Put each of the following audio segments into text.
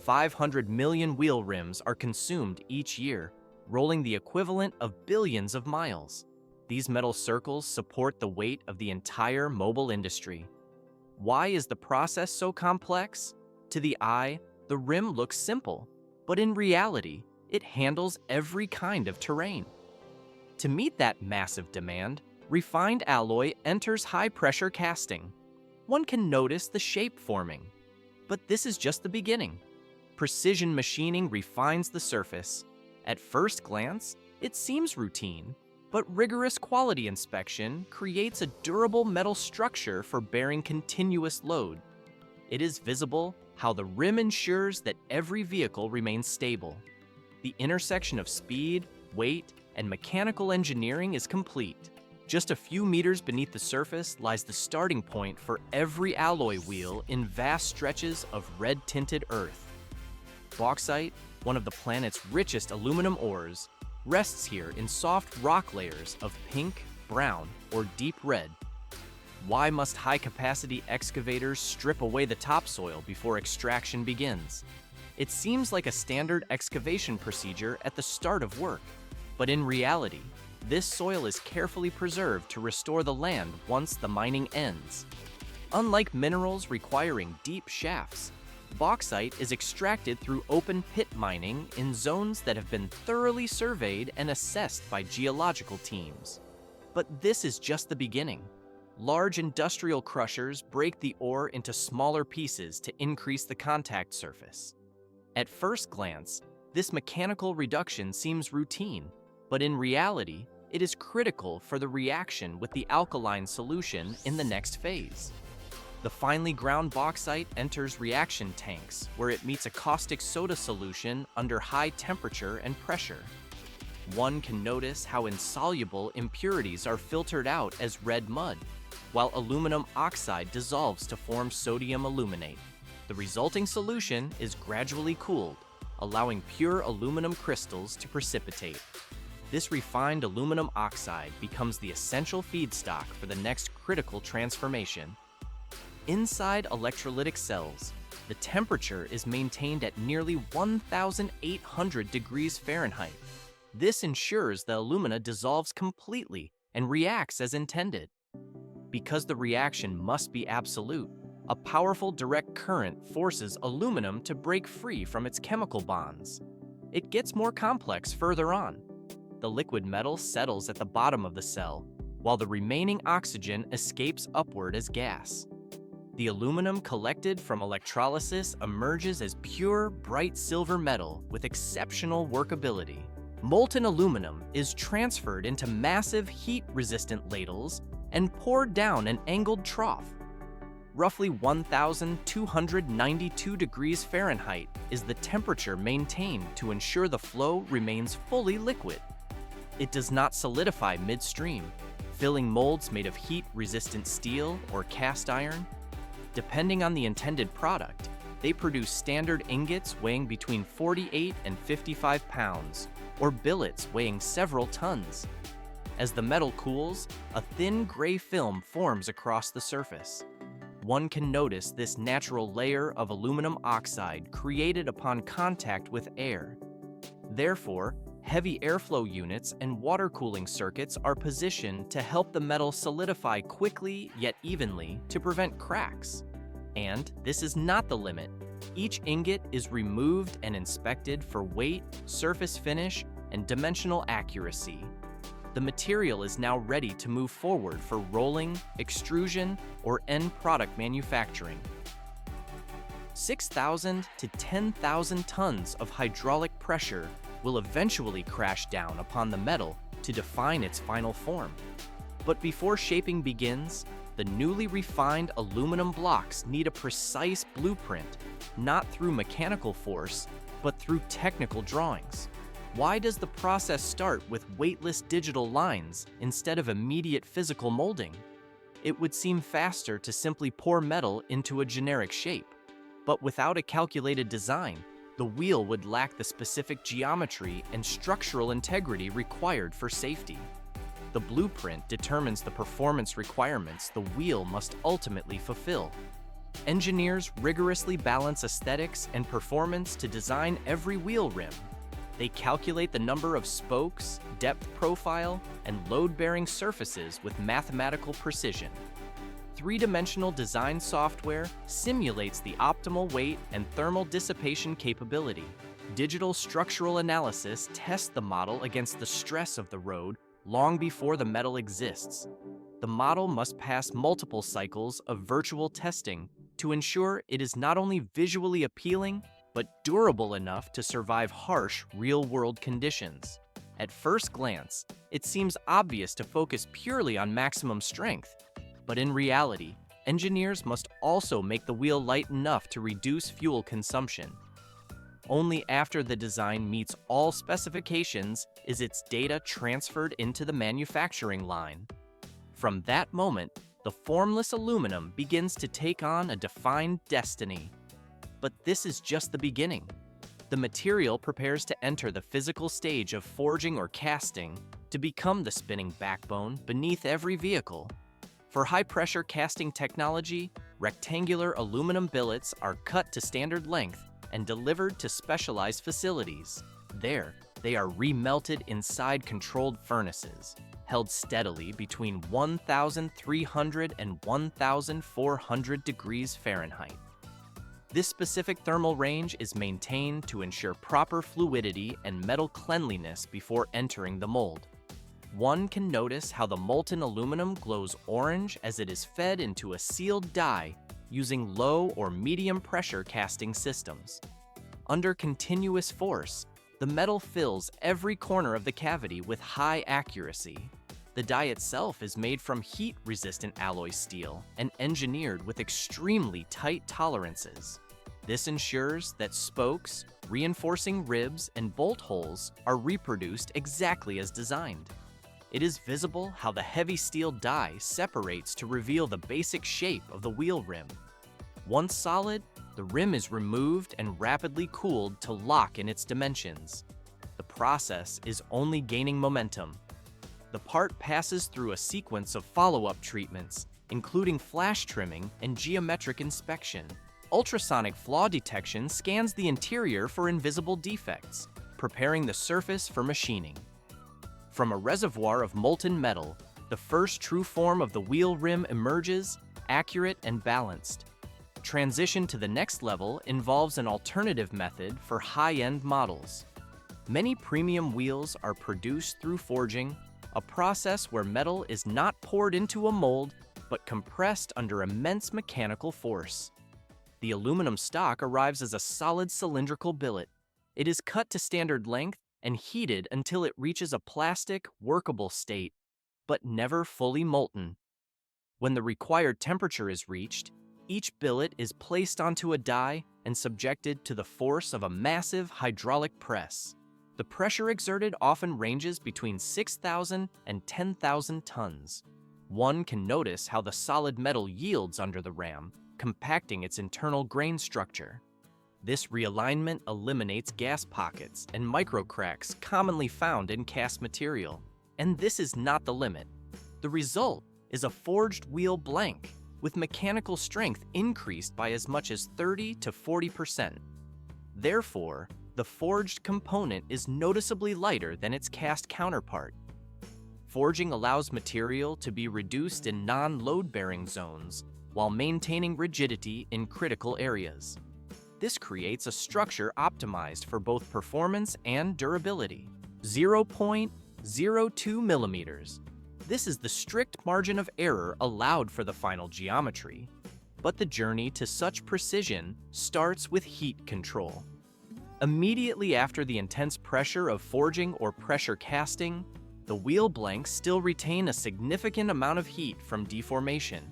500 million wheel rims are consumed each year, rolling the equivalent of billions of miles. These metal circles support the weight of the entire mobile industry. Why is the process so complex? To the eye, the rim looks simple, but in reality, it handles every kind of terrain. To meet that massive demand, refined alloy enters high-pressure casting. One can notice the shape forming. But this is just the beginning. Precision machining refines the surface. At first glance, it seems routine, but rigorous quality inspection creates a durable metal structure for bearing continuous load. It is visible how the rim ensures that every vehicle remains stable. The intersection of speed, weight, and mechanical engineering is complete. Just a few meters beneath the surface lies the starting point for every alloy wheel in vast stretches of red-tinted earth. Bauxite, one of the planet's richest aluminum ores, rests here in soft rock layers of pink, brown, or deep red. Why must high-capacity excavators strip away the topsoil before extraction begins? It seems like a standard excavation procedure at the start of work, but in reality, this soil is carefully preserved to restore the land once the mining ends. Unlike minerals requiring deep shafts, bauxite is extracted through open pit mining in zones that have been thoroughly surveyed and assessed by geological teams. But this is just the beginning. Large industrial crushers break the ore into smaller pieces to increase the contact surface. At first glance, this mechanical reduction seems routine, but in reality, it is critical for the reaction with the alkaline solution in the next phase. The finely ground bauxite enters reaction tanks, where it meets a caustic soda solution under high temperature and pressure. One can notice how insoluble impurities are filtered out as red mud, while aluminum oxide dissolves to form sodium aluminate. The resulting solution is gradually cooled, allowing pure aluminum crystals to precipitate. This refined aluminum oxide becomes the essential feedstock for the next critical transformation. Inside electrolytic cells, the temperature is maintained at nearly 1,800 degrees Fahrenheit. This ensures the alumina dissolves completely and reacts as intended. Because the reaction must be absolute, a powerful direct current forces aluminum to break free from its chemical bonds. It gets more complex further on. The liquid metal settles at the bottom of the cell, while the remaining oxygen escapes upward as gas. The aluminum collected from electrolysis emerges as pure, bright silver metal with exceptional workability. Molten aluminum is transferred into massive heat-resistant ladles and poured down an angled trough. Roughly 1,292 degrees Fahrenheit is the temperature maintained to ensure the flow remains fully liquid. It does not solidify midstream, filling molds made of heat-resistant steel or cast iron. Depending on the intended product, they produce standard ingots weighing between 48 and 55 pounds, or billets weighing several tons. As the metal cools, a thin gray film forms across the surface. One can notice this natural layer of aluminum oxide created upon contact with air. Therefore, heavy airflow units and water cooling circuits are positioned to help the metal solidify quickly yet evenly to prevent cracks. And this is not the limit. Each ingot is removed and inspected for weight, surface finish, and dimensional accuracy. The material is now ready to move forward for rolling, extrusion, or end product manufacturing. 6,000 to 10,000 tons of hydraulic pressure will eventually crash down upon the metal to define its final form. But before shaping begins, the newly refined aluminum blocks need a precise blueprint, not through mechanical force, but through technical drawings. Why does the process start with weightless digital lines instead of immediate physical molding? It would seem faster to simply pour metal into a generic shape. But without a calculated design, the wheel would lack the specific geometry and structural integrity required for safety. The blueprint determines the performance requirements the wheel must ultimately fulfill. Engineers rigorously balance aesthetics and performance to design every wheel rim. They calculate the number of spokes, depth profile, and load-bearing surfaces with mathematical precision. Three-dimensional design software simulates the optimal weight and thermal dissipation capability. Digital structural analysis tests the model against the stress of the road long before the metal exists. The model must pass multiple cycles of virtual testing to ensure it is not only visually appealing, but durable enough to survive harsh real-world conditions. At first glance, it seems obvious to focus purely on maximum strength, but in reality, engineers must also make the wheel light enough to reduce fuel consumption. Only after the design meets all specifications is its data transferred into the manufacturing line. From that moment, the formless aluminum begins to take on a defined destiny. But this is just the beginning. The material prepares to enter the physical stage of forging or casting to become the spinning backbone beneath every vehicle. For high-pressure casting technology, rectangular aluminum billets are cut to standard length and delivered to specialized facilities. There, they are remelted inside controlled furnaces, held steadily between 1,300 and 1,400 degrees Fahrenheit. This specific thermal range is maintained to ensure proper fluidity and metal cleanliness before entering the mold. One can notice how the molten aluminum glows orange as it is fed into a sealed die using low or medium pressure casting systems. Under continuous force, the metal fills every corner of the cavity with high accuracy. The die itself is made from heat-resistant alloy steel and engineered with extremely tight tolerances. This ensures that spokes, reinforcing ribs, and bolt holes are reproduced exactly as designed. It is visible how the heavy steel die separates to reveal the basic shape of the wheel rim. Once solid, the rim is removed and rapidly cooled to lock in its dimensions. The process is only gaining momentum. The part passes through a sequence of follow-up treatments, including flash trimming and geometric inspection. Ultrasonic flaw detection scans the interior for invisible defects, preparing the surface for machining. From a reservoir of molten metal, the first true form of the wheel rim emerges, accurate and balanced. Transition to the next level involves an alternative method for high-end models. Many premium wheels are produced through forging, a process where metal is not poured into a mold, but compressed under immense mechanical force. The aluminum stock arrives as a solid cylindrical billet. It is cut to standard length and heated until it reaches a plastic, workable state, but never fully molten. When the required temperature is reached, each billet is placed onto a die and subjected to the force of a massive hydraulic press. The pressure exerted often ranges between 6,000 and 10,000 tons. One can notice how the solid metal yields under the ram, compacting its internal grain structure. This realignment eliminates gas pockets and microcracks commonly found in cast material. And this is not the limit. The result is a forged wheel blank, with mechanical strength increased by as much as 30 to 40%. Therefore, the forged component is noticeably lighter than its cast counterpart. Forging allows material to be reduced in non-load-bearing zones while maintaining rigidity in critical areas. This creates a structure optimized for both performance and durability. 0.02 millimeters. This is the strict margin of error allowed for the final geometry. But the journey to such precision starts with heat control. Immediately after the intense pressure of forging or pressure casting, the wheel blanks still retain a significant amount of heat from deformation.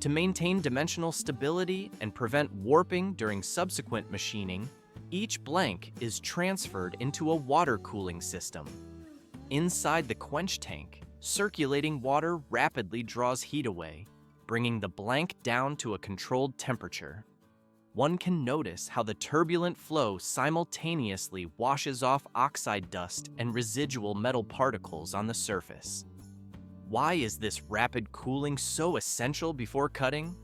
To maintain dimensional stability and prevent warping during subsequent machining, each blank is transferred into a water cooling system. Inside the quench tank, circulating water rapidly draws heat away, bringing the blank down to a controlled temperature. One can notice how the turbulent flow simultaneously washes off oxide dust and residual metal particles on the surface. Why is this rapid cooling so essential before cutting?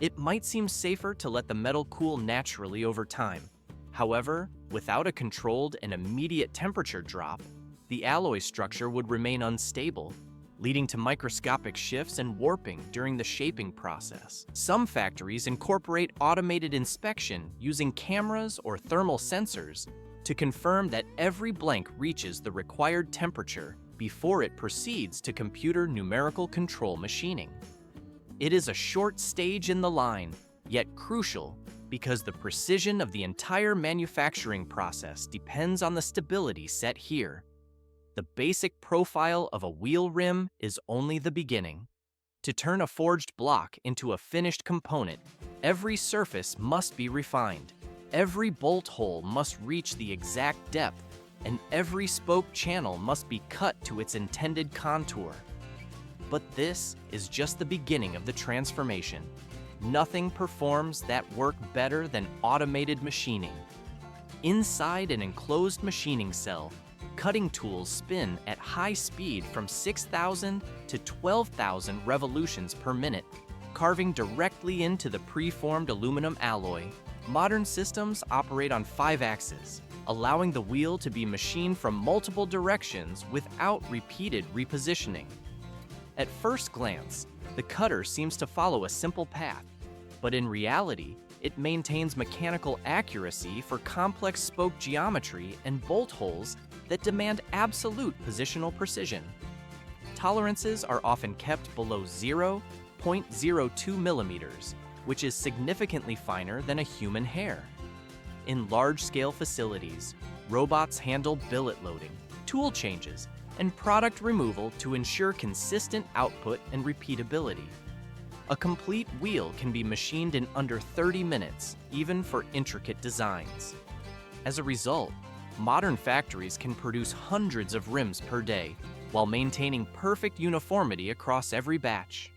It might seem safer to let the metal cool naturally over time. However, without a controlled and immediate temperature drop, the alloy structure would remain unstable, leading to microscopic shifts and warping during the shaping process. Some factories incorporate automated inspection using cameras or thermal sensors to confirm that every blank reaches the required temperature before it proceeds to computer numerical control machining. It is a short stage in the line, yet crucial because the precision of the entire manufacturing process depends on the stability set here. The basic profile of a wheel rim is only the beginning. To turn a forged block into a finished component, every surface must be refined. Every bolt hole must reach the exact depth, and every spoke channel must be cut to its intended contour. But this is just the beginning of the transformation. Nothing performs that work better than automated machining. Inside an enclosed machining cell, cutting tools spin at high speed from 6,000 to 12,000 revolutions per minute, carving directly into the preformed aluminum alloy. Modern systems operate on 5 axes, allowing the wheel to be machined from multiple directions without repeated repositioning. At first glance, the cutter seems to follow a simple path, but in reality, it maintains mechanical accuracy for complex spoke geometry and bolt holes that demand absolute positional precision. Tolerances are often kept below 0.02 millimeters, which is significantly finer than a human hair. In large-scale facilities, robots handle billet loading, tool changes, and product removal to ensure consistent output and repeatability. A complete wheel can be machined in under 30 minutes, even for intricate designs. As a result, modern factories can produce hundreds of rims per day while maintaining perfect uniformity across every batch.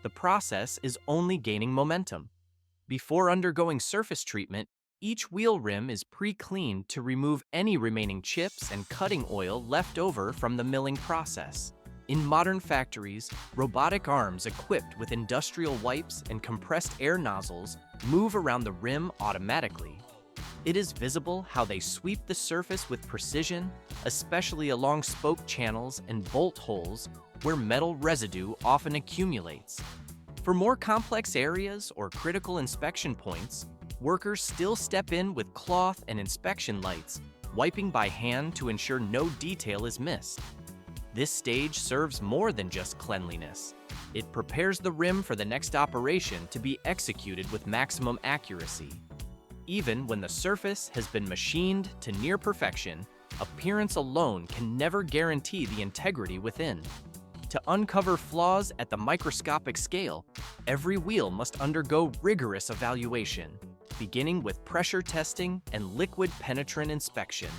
The process is only gaining momentum. Before undergoing surface treatment, each wheel rim is pre-cleaned to remove any remaining chips and cutting oil left over from the milling process. In modern factories, robotic arms equipped with industrial wipes and compressed air nozzles move around the rim automatically. It is visible how they sweep the surface with precision, especially along spoke channels and bolt holes where metal residue often accumulates. For more complex areas or critical inspection points, workers still step in with cloth and inspection lights, wiping by hand to ensure no detail is missed. This stage serves more than just cleanliness. It prepares the rim for the next operation to be executed with maximum accuracy. Even when the surface has been machined to near perfection, appearance alone can never guarantee the integrity within. To uncover flaws at the microscopic scale, every wheel must undergo rigorous evaluation, beginning with pressure testing and liquid penetrant inspection.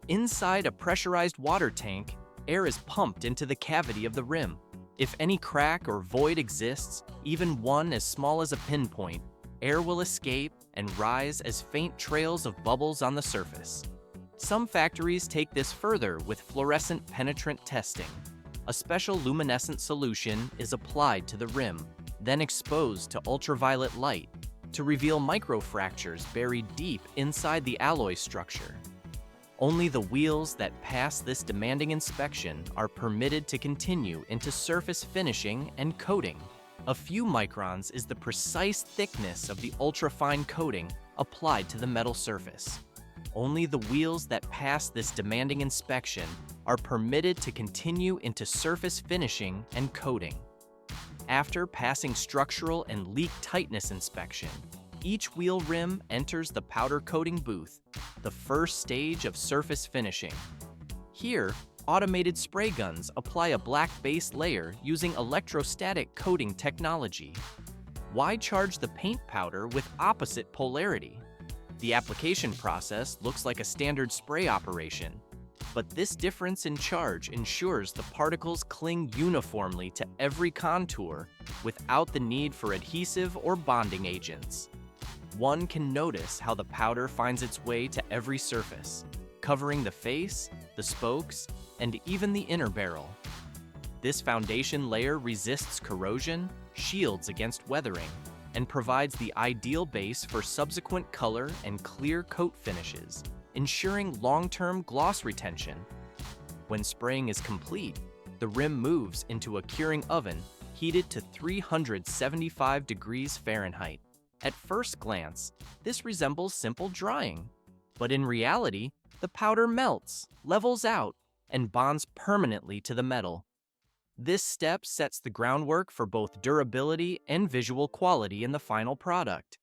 Inside a pressurized water tank, air is pumped into the cavity of the rim. If any crack or void exists, even one as small as a pinpoint, air will escape and rise as faint trails of bubbles on the surface. Some factories take this further with fluorescent penetrant testing. A special luminescent solution is applied to the rim, then exposed to ultraviolet light to reveal microfractures buried deep inside the alloy structure. Only the wheels that pass this demanding inspection are permitted to continue into surface finishing and coating. A few microns is the precise thickness of the ultrafine coating applied to the metal surface. Only the wheels that pass this demanding inspection are permitted to continue into surface finishing and coating. After passing structural and leak tightness inspection, each wheel rim enters the powder coating booth, the first stage of surface finishing. Here, automated spray guns apply a black base layer using electrostatic coating technology. Why charge the paint powder with opposite polarity? The application process looks like a standard spray operation, but this difference in charge ensures the particles cling uniformly to every contour without the need for adhesive or bonding agents. One can notice how the powder finds its way to every surface, covering the face, the spokes, and even the inner barrel. This foundation layer resists corrosion, shields against weathering, and provides the ideal base for subsequent color and clear coat finishes, ensuring long-term gloss retention. When spraying is complete, the rim moves into a curing oven heated to 375 degrees Fahrenheit. At first glance, this resembles simple drying, but in reality, the powder melts, levels out, and bonds permanently to the metal. This step sets the groundwork for both durability and visual quality in the final product.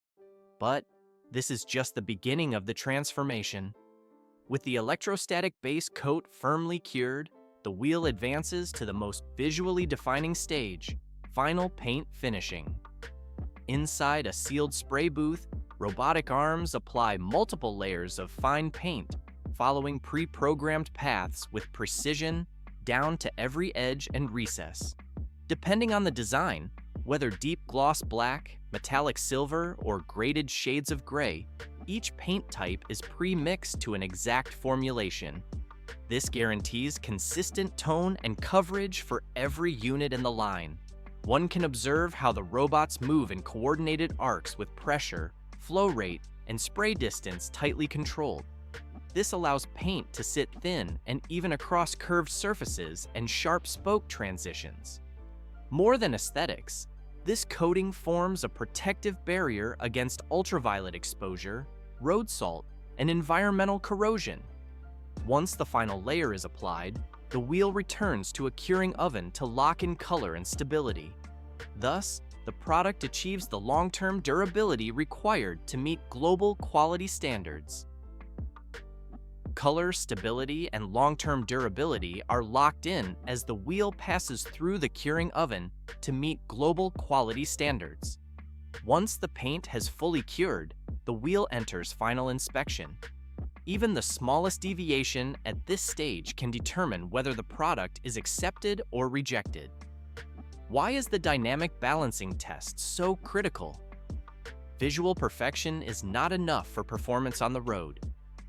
But this is just the beginning of the transformation. With the electrostatic base coat firmly cured, the wheel advances to the most visually defining stage, final paint finishing. Inside a sealed spray booth, robotic arms apply multiple layers of fine paint, following pre-programmed paths with precision down to every edge and recess. Depending on the design, whether deep gloss black, metallic silver, or graded shades of gray, each paint type is pre-mixed to an exact formulation. This guarantees consistent tone and coverage for every unit in the line. One can observe how the robots move in coordinated arcs with pressure, flow rate, and spray distance tightly controlled. This allows paint to sit thin and even across curved surfaces and sharp spoke transitions. More than aesthetics, this coating forms a protective barrier against ultraviolet exposure, road salt, and environmental corrosion. Once the final layer is applied, the wheel returns to a curing oven to lock in color and stability. Thus, the product achieves the long-term durability required to meet global quality standards. Color, stability, and long-term durability are locked in as the wheel passes through the curing oven to meet global quality standards. Once the paint has fully cured, the wheel enters final inspection. Even the smallest deviation at this stage can determine whether the product is accepted or rejected. Why is the dynamic balancing test so critical? Visual perfection is not enough for performance on the road.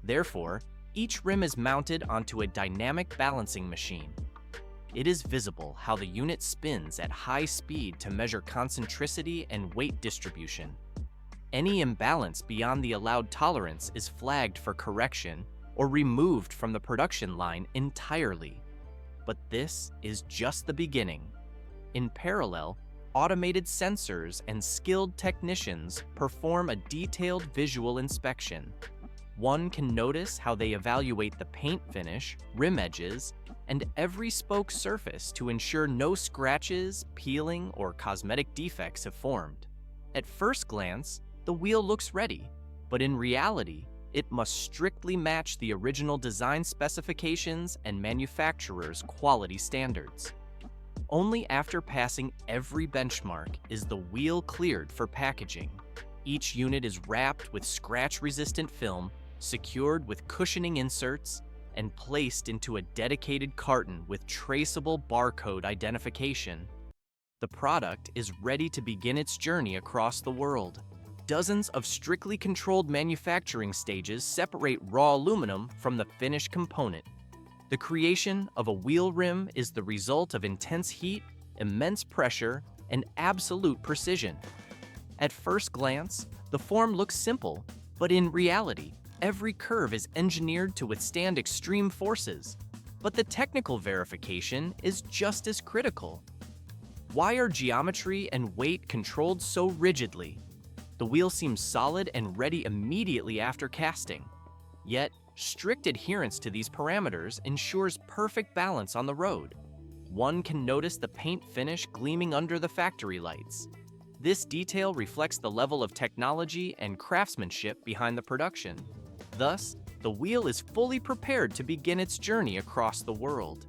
Therefore, each rim is mounted onto a dynamic balancing machine. It is visible how the unit spins at high speed to measure concentricity and weight distribution. Any imbalance beyond the allowed tolerance is flagged for correction or removed from the production line entirely. But this is just the beginning. In parallel, automated sensors and skilled technicians perform a detailed visual inspection. One can notice how they evaluate the paint finish, rim edges, and every spoke surface to ensure no scratches, peeling, or cosmetic defects have formed. At first glance, the wheel looks ready, but in reality, it must strictly match the original design specifications and manufacturer's quality standards. Only after passing every benchmark is the wheel cleared for packaging. Each unit is wrapped with scratch-resistant film, secured with cushioning inserts, and placed into a dedicated carton with traceable barcode identification. The product is ready to begin its journey across the world. Dozens of strictly controlled manufacturing stages separate raw aluminum from the finished component. The creation of a wheel rim is the result of intense heat, immense pressure, and absolute precision. At first glance, the form looks simple, but in reality, every curve is engineered to withstand extreme forces. But the technical verification is just as critical. Why are geometry and weight controlled so rigidly? The wheel seems solid and ready immediately after casting. Yet, strict adherence to these parameters ensures perfect balance on the road. One can notice the paint finish gleaming under the factory lights. This detail reflects the level of technology and craftsmanship behind the production. Thus, the wheel is fully prepared to begin its journey across the world.